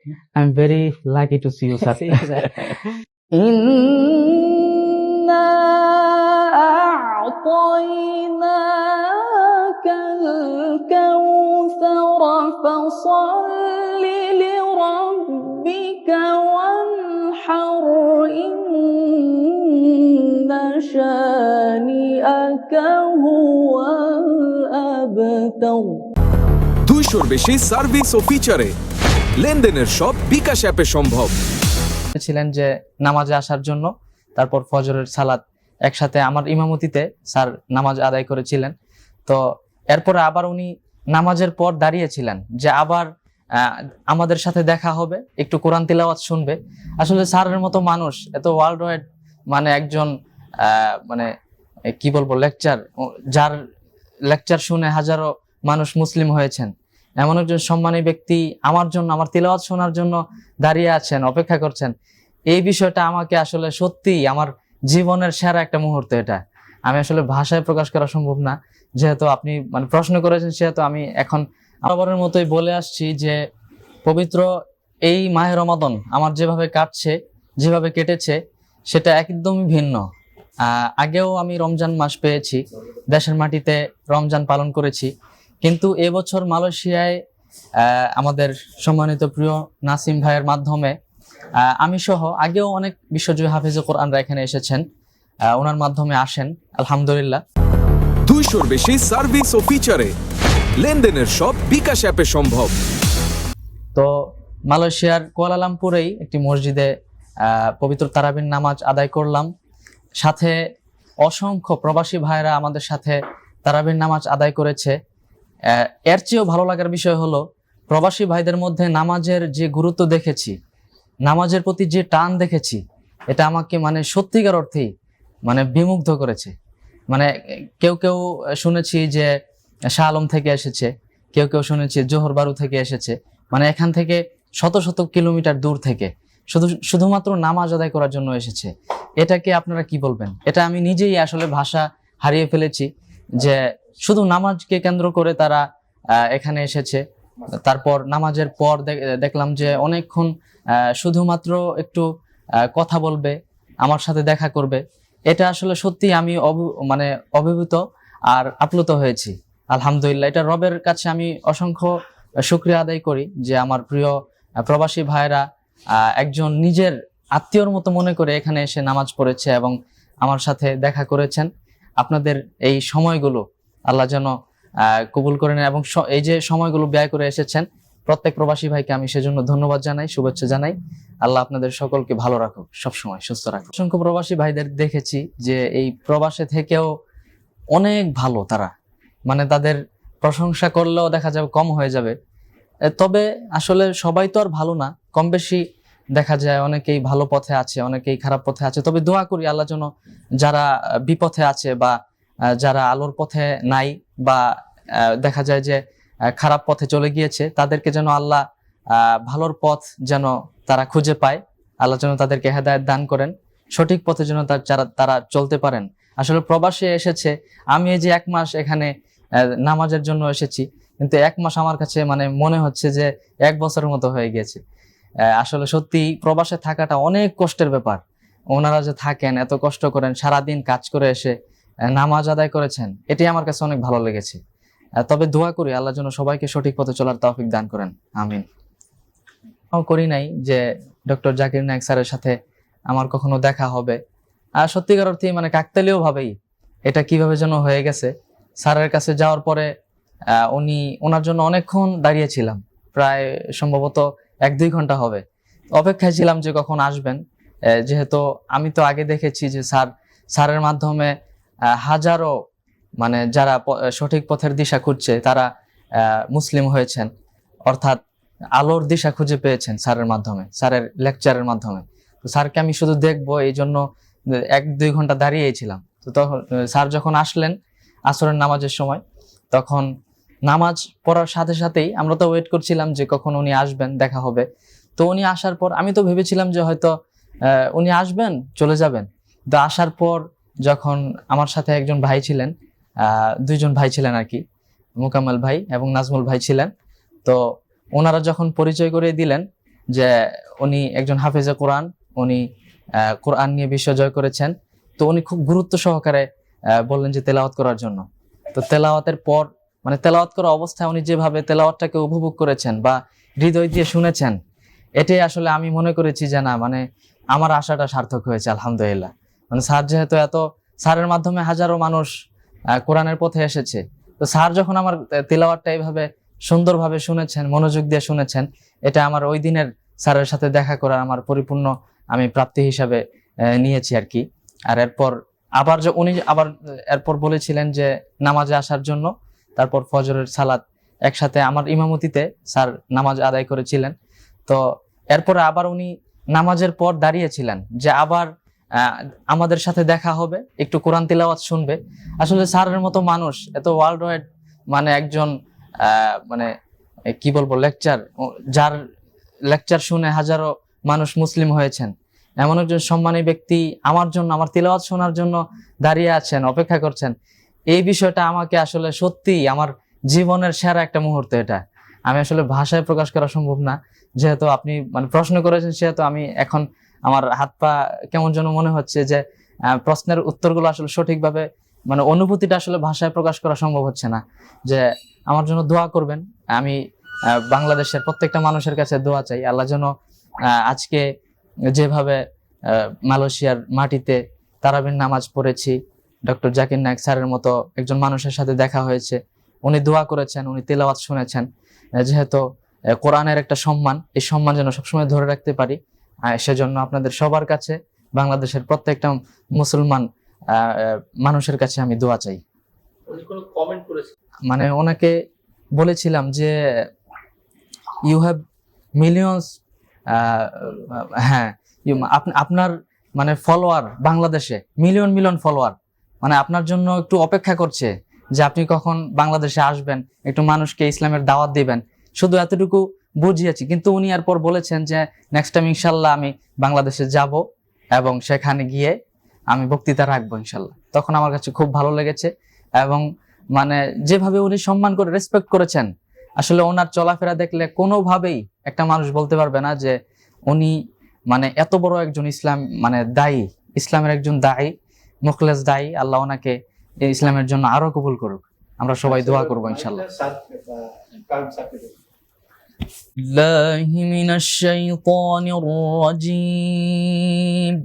I'm very lucky to see you, sir. See you, sir. إنا أعطيناك الكوثر فصل لربك وانحر إن شانئك هو الأبتر 200 বেশি service ও ফিচারে লেনদেনের সব বিকাশ অ্যাপে সম্ভব। ছিলেন যে নামাজে আসার জন্য, তারপর ফজরের সালাত একসাথে আমার ইমামতিতে স্যার নামাজ আদায় করেছিলেন। তো এরপরে আবার উনি নামাজের পর দাঁড়িয়েছিলেন যে আবার আমাদের সাথে দেখা হবে, একটু কোরআন তিলাওয়াত শুনবে। আসলে স্যারের মতো মানুষ এত ওয়ার্ল্ড ওয়াইড, মানে একজন মানে কি বলবো লেকচার, যার লেকচার শুনে হাজারো মানুষ মুসলিম হয়েছেন, এমন একজন সম্মানী ব্যক্তি আমার জন্য, আমার তিলাওয়াত শোনার জন্য দাঁড়িয়ে আছেন, অপেক্ষা করছেন। এই বিষয়টা আমাকে আসলে সত্যি আমার জীবনের সেরা একটা মুহূর্ত। এটা আমি আসলে ভাষায় প্রকাশ করা সম্ভব না। যেহেতু আপনি মানে প্রশ্ন করেছেন, সেহেতু আমি এখন আবারের মতোই বলে আসছি যে পবিত্র এই মাহে রমাদান আমার যেভাবে কাটছে, যেভাবে কেটেছে, সেটা একদমই ভিন্ন। আগেও আমি রমজান মাস পেয়েছি, দেশের মাটিতে রমজান পালন করেছি, কিন্তু এবছর মালয়েশিয়ায় আমাদের সম্মানিত প্রিয় নাসিম ভাইয়ের মাধ্যমে আমি সহ আগেও অনেক বিশ্বজয়ী হাফেজে কোরআনরা এখানে এসেছেন, ওনার মাধ্যমে আসেন, আলহামদুলিল্লাহ। 200 বেশি সার্ভিস ও ফিচারে লেনদেনের সব বিকাশ অ্যাপে সম্ভব। তো মালয়েশিয়ার কুয়ালালামপুরেই একটি মসজিদে পবিত্র তারাবির নামাজ আদায় করলাম। সাথে অসংখ্য প্রবাসী ভাইরা আমাদের সাথে তারাবির নামাজ আদায় করেছে। এর চেয়েও ভালো লাগার বিষয় হলো প্রবাসী ভাইদের মধ্যে নামাজের যে গুরুত্ব দেখেছি, নামাজের প্রতি যে টান দেখেছি, এটা আমাকে মানে সত্যিকার অর্থেই মানে বিমুগ্ধ করেছে। মানে কেউ কেউ শুনেছি যে শাহ আলম থেকে এসেছে, কেউ কেউ শুনেছি জোহর বারু থেকে এসেছে, মানে এখান থেকে শত শত কিলোমিটার দূর থেকে শুধুমাত্র নামাজ আদায় করার জন্য এসেছে। এটাকে আপনারা কি বলবেন? এটা আমি নিজেই আসলে ভাষা হারিয়ে ফেলেছি যে শুধু নামাজকে কেন্দ্র করে তারা এখানে এসেছে। তারপর নামাজের পর দেখলাম যে অনেকক্ষণ শুধুমাত্র একটু কথা বলবে, আমার সাথে দেখা করবে। এটা আসলে সত্যি আমি মানে অভিভূত আর আপ্লুত হয়েছি। আলহামদুলিল্লাহ, এটা রবের কাছে আমি অসংখ্য শুকরিয়া আদায় করি যে আমার প্রিয় প্রবাসী ভাইরা একজন নিজের আত্মীয়র মতো মনে করে এখানে এসে নামাজ পড়েছে এবং আমার সাথে দেখা করেছেন। আপনাদের এই সময়গুলো আল্লাহ যেন কবুল করে নেন এবং এই যে সময়গুলো ব্যয় করে এসেছেন, প্রত্যেক প্রবাসী ভাইকে আমি সেজন্য ধন্যবাদ জানাই, শুভেচ্ছা জানাই। আল্লাহ আপনাদের সকলকে ভালো রাখুক, সবসময় সুস্থ রাখুক। অসংখ্য প্রবাসী ভাইদের দেখেছি যে এই প্রবাসে থেকেও অনেক ভালো তারা, মানে তাদের প্রশংসা করলেও দেখা যাবে কম হয়ে যাবে। তবে আসলে সবাই তো আর ভালো না, কম বেশি দেখা যায় অনেকেই ভালো পথে আছে, অনেকেই খারাপ পথে আছে। তবে দোয়া করি আল্লাহ যেন যারা বিপথে আছে বা যারা আলোর পথে নাই বা দেখা যায় যে খারাপ পথে চলে গিয়েছে, তাদেরকে যেন আল্লাহ ভালোর পথ যেন তারা খুঁজে পায়, আল্লাহ যেন তাদেরকে হেদায়েত দান করেন, সঠিক পথে যেন তারা চলতে পারেন। আসলে প্রবাসে এসেছে, আমি এই যে 1 মাস এখানে নামাজের জন্য এসেছি, কিন্তু 1 মাস আমার কাছে মানে মনে হচ্ছে যে 1 বছরের মতো হয়ে গেছে। আসলে সত্যি প্রবাসে থাকাটা অনেক কষ্টের ব্যাপার। ওনারা যে থাকেন, এত কষ্ট করেন, সারাদিন কাজ করে এসে নামাজ আদায় করেছেন, এটাই আমার কাছে অনেক ভালো লেগেছে। তবে দোয়া করি আল্লাহ যেন সবাইকে সঠিক পথে চলার তৌফিক দান করেন, আমিন। করি নাই যে ডক্টর জাকির নায়েক স্যারের সাথে আমার কখনো দেখা হবে, আর সত্যিকার অর্থে মানে কাকতালীয় ভাবেই এটা কিভাবে যেন হয়ে গেছে। স্যারের কাছে যাওয়ার পরে ওনার জন্য অনেকক্ষণ দাঁড়িয়েছিলাম, প্রায় সম্ভবত 1-2 ঘন্টা হবে, অপেক্ষায় ছিলাম যে কখন আসবেন। যেহেতু আমি তো আগে দেখেছি যে স্যারের মাধ্যমে হাজারো মানে যারা সঠিক পথের দিশা খুঁজছে তারা মুসলিম হয়েছেন, অর্থাৎ আলোর দিশা খুঁজে পেয়েছেন স্যারের মাধ্যমে, স্যারের লেকচারের মাধ্যমে। তো স্যারকে আমি শুধু দেখবো এই জন্য 1-2 ঘন্টা দাঁড়িয়েছিলাম। তো তখন স্যার যখন আসলেন আসরের নামাজের সময়, তখন নামাজ পড়ার সাথে সাথেই আমরা তো ওয়েট করছিলাম যে কখন উনি আসবেন, দেখা হবে। তো উনি আসার পর আমি তো ভেবেছিলাম যে হয়তো উনি আসবেন চলে যাবেন। তো আসার পর যখন আমার সাথে একজন ভাই ছিলেন, 2 জন ভাই ছিলেন আর কি, মোকাম্মেল ভাই এবং নাজমুল ভাই ছিলেন। তো ওনারা যখন পরিচয় করে দিলেন, যে উনি একজন হাফেজে কোরআন, উনি কোরআন নিয়ে বিশ্ব জয় করেছেন। তো উনি খুব গুরুত্ব সহকারে বললেন যে তেলাওয়াত করার জন্য। তো তেলাওয়াতের পর মানে তেলাওয়াত করা অবস্থায় উনি যেভাবে তেলাওয়াতটাকে উপভোগ করেছেন বা হৃদয় দিয়ে শুনেছেন, এটাই আসলে আমি মনে করেছি যে না মানে আমার আশাটা সার্থক হয়েছে আলহামদুলিল্লাহ। মানে স্যার যেহেতু স্যারের মাধ্যমে হাজারো মানুষ কোরআনের পথে এসেছে, তো স্যার যখন আমার তেলাওয়াতটা এইভাবে সুন্দরভাবে শুনেছেন, মনোযোগ দিয়ে শুনেছেন, এটা আমার ওই দিনের স্যারের সাথে দেখা করার আমার পরিপূর্ণ আমি প্রাপ্তি হিসাবে নিয়েছি আর কি। আর এরপর উনি আবার এরপর বলেছিলেন যে নামাজে আসার জন্য। তারপর ফজরের সালাত একসাথে আমার ইমামতিতে স্যার নামাজ আদায় করেছিলেন। তো এরপরে আবার উনি নামাজের পর দাঁড়িয়েছিলেন যে আবার আমাদের সাথে দেখা হবে, একটু কোরআন তিলাওয়াত শুনবে। আসলে স্যারের মতো মানুষ এত ওয়ার্ল্ড ওয়াইড মানে একজন মানে কি বলবো যার লেকচার শুনে হাজারো মানুষ মুসলিম হয়েছেন, এমন একজন সম্মানী ব্যক্তি আমার জন্য, আমার তিলাওয়াত শোনার জন্য দাঁড়িয়ে আছেন, অপেক্ষা করছেন। এই বিষয়টা আমাকে আসলে সত্যি আমার জীবনের সেরা একটা মুহূর্ত। এটা আমি আসলে ভাষায় প্রকাশ করা সম্ভব না। যেহেতু আপনি মানে প্রশ্ন করেছেন, সেহেতু আমি এখন আমার হাত পা কেমন যেন মনে হচ্ছে যে প্রশ্নের উত্তরগুলো আসলে সঠিকভাবে মানে অনুভূতিটা আসলে ভাষায় প্রকাশ করা সম্ভব হচ্ছে না। যে আমার জন্য দোয়া করবেন। আমি বাংলাদেশের প্রত্যেকটা মানুষের কাছে দোয়া চাই, আল্লাহ যেন আজকে যেভাবে মালয়েশিয়ার মাটিতে তারাবির নামাজ পড়েছি, ডক্টর জাকির নায়েক স্যারের মতো একজন মানুষের সাথে দেখা হয়েছে, উনি দোয়া করেছেন, উনি তেলাওয়াত শুনেছেন। যেহেতু কোরআনের একটা সম্মান, এই সম্মান যেন সবসময় ধরে রাখতে পারি, সেজন্য আপনাদের সবার কাছে, বাংলাদেশের প্রত্যেকটা মুসলমান মানুষের কাছে আমি দোয়া চাই। মানে ওনাকে বলেছিলাম যে ইউ হ্যাভ মিলিয়ন্স, হ্যাঁ আপনার মানে ফলোয়ার বাংলাদেশে মিলিয়ন মিলিয়ন ফলোয়ার, মানে আপনার জন্য একটু অপেক্ষা করছে যে আপনি কখন বাংলাদেশে আসবেন, একটু মানুষকে ইসলামের দাওয়াত দিবেন। শুধু এতটুকু বুঝিয়েছি। কিন্তু উনি এরপর বলেছেন যে নেক্সট টাইম ইনশাল্লাহ আমি বাংলাদেশে যাব এবং সেখানে গিয়ে আমি বক্তৃতা রাখবো ইনশাল্লাহ। তখন আমার কাছে খুব ভালো লেগেছে এবং মানে যেভাবে উনি সম্মান করে রেসপেক্ট করেছেন, আসলে ওনার চলাফেরা দেখলে কোনোভাবেই একটা মানুষ বলতে পারবে না যে উনি মানে এত বড় একজন ইসলামের একজন দায়ী, মুখলেস দায়ী। আল্লাহ ওনাকে ইসলামের জন্য আরো কবুল করুক। আমরা সবাই দোয়া করবো ইনশাল্লাহ। الله من الشيطان الرجيم.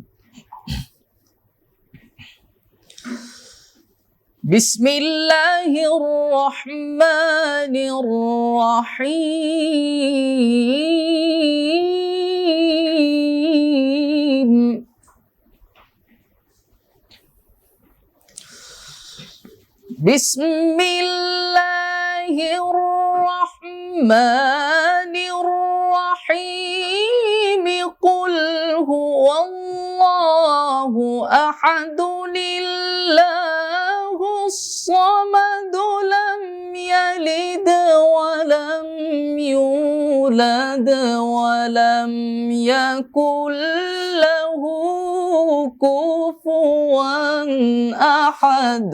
بسم الله الرحمن الرحيم. بسم الله الرحمن الرحيم. قل هو الله أحد الله الصمد لم يلد ولم يولد ولم يكن له كفوا أحد.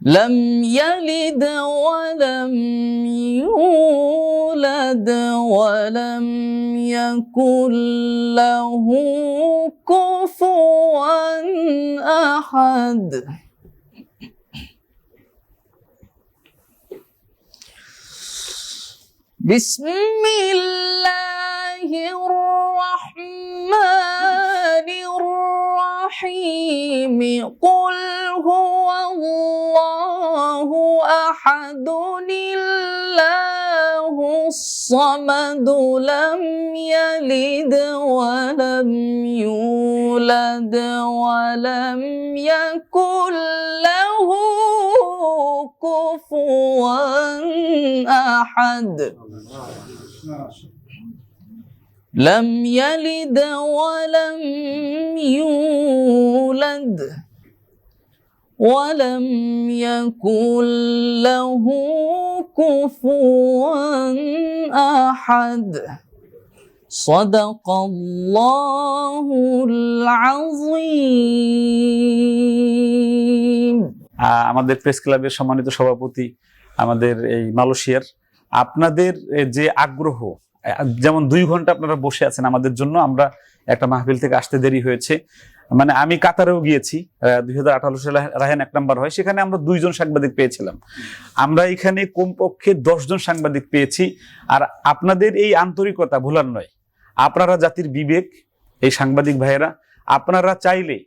لم يلد ولم يولد ولم يكن له كفوا أحد. بسم الله الرحمن الرحيم. قل هو الله أحد الله الصمد لم يلد ولم يولد ولم يكن له كفوا أحد. لم يلد ولم يولد ولم يكن له كفوا أحد. صدق الله العظيم. আমাদের প্রেস ক্লাবের সম্মানিত সভাপতি আমাদের এই মালয়েশিয়ার, আপনাদের যে আগ্রহ, যেমন 2 ঘন্টা আপনারা বসে আছেন আমাদের জন্য, আমরা একটা মাহফিল থেকে আসতে দেরি হয়েছে। মানে আমি কাতারেও গিয়েছি, 2018 সালে রায়হান 1 নাম্বার হয়, সেখানে আমরা 2 জন সাংবাদিক পেয়েছিলাম। আমরা এখানে কমপক্ষে 10 জন সাংবাদিক পেয়েছি। আর আপনাদের এই আন্তরিকতা ভোলার নয়, আপনারা জাতির বিবেক, এই সাংবাদিক ভাইয়েরা, আপনারা চাইলে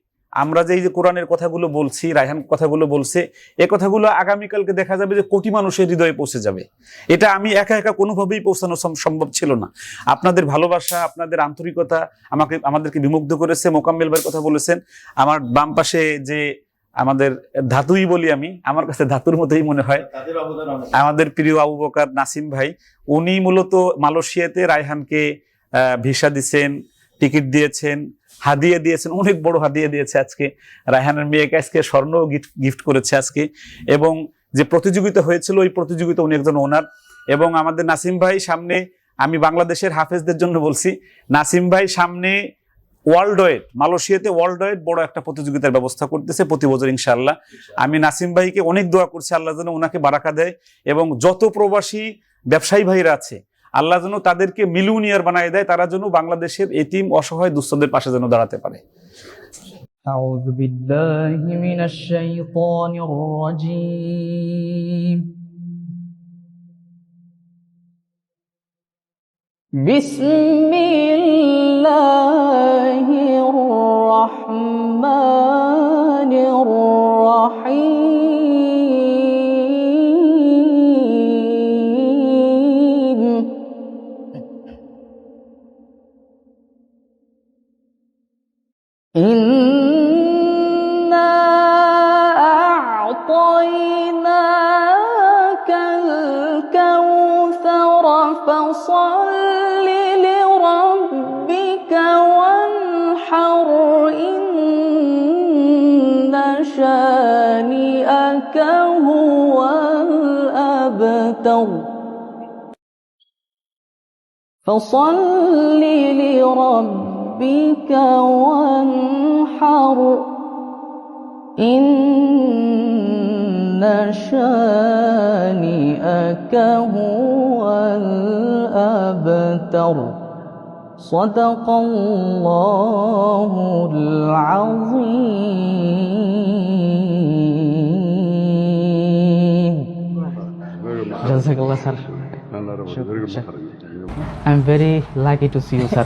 আমরা যে এই যে কোরআনের কথাগুলো বলছি, রায়হান কথাগুলো বলছে, এই কথাগুলো আগামীকালকে দেখা যাবে যে কোটি মানুষের হৃদয়ে পৌঁছে যাবে। এটা আমি একা একা কোনোভাবেই পৌঁছানো সম্ভব ছিল না। আপনাদের ভালোবাসা, আপনাদের আন্তরিকতা আমাদেরকে বিমুগ্ধ করেছে। মোকাম্মেল ভাইয়ের কথা বলেছেন, আমার বাম পাশে যে আমাদের ধাতুই বলি আমি, আমার কাছে ধাতুর মতোই মনে হয়, আমাদের প্রিয় আবু বকর নাসিম ভাই, উনি মূলত মালয়েশিয়াতে রায়হানকে ভিসা দিচ্ছেন, টিকিট দিয়েছেন, হাদিয়া দিয়েছেন, অনেক বড় হাদিয়া দিয়েছে। আজকে রায়হানের মেয়েকে আজকে স্বর্ণ গিফট করেছে আজকে। এবং যে প্রতিযোগিতা হয়েছিল, ওই প্রতিযোগিতা উনি একজন ওনার। এবং আমাদের নাসিম ভাই সামনে, আমি বাংলাদেশের হাফেজদের জন্য বলছি, নাসিম ভাই সামনে ওয়ার্ল্ড ওয়েড, মালয়েশিয়াতে ওয়ার্ল্ড ওয়েড বড় একটা প্রতিযোগিতার ব্যবস্থা করতেছে প্রতি বছর ইনশাআল্লাহ। আমি নাসিম ভাইকে অনেক দোয়া করছি, আল্লাহ যেন ওনাকে বারাকা দেয়, এবং যত প্রবাসী ব্যবসায়ী ভাইরা আছে আল্লাহ যেন তাদেরকে মিলিয়নিয়ার বানায় দেয়, তারা যেন বাংলাদেশের এতিম অসহায় দুস্থদের পাশে যেন দাঁড়াতে পারে। أعوذ بالله من الشيطان الرجيم. بسم الله الرحمن الرحيم. إنا أعطيناك الكوثر فصل لربك وانحر إن شانئك هو الأبتر فصل لربك وانحر إن شانئك هو الأبتر صدق الله العظيم. Jazakallah, sir. I'm very lucky to see you, sir.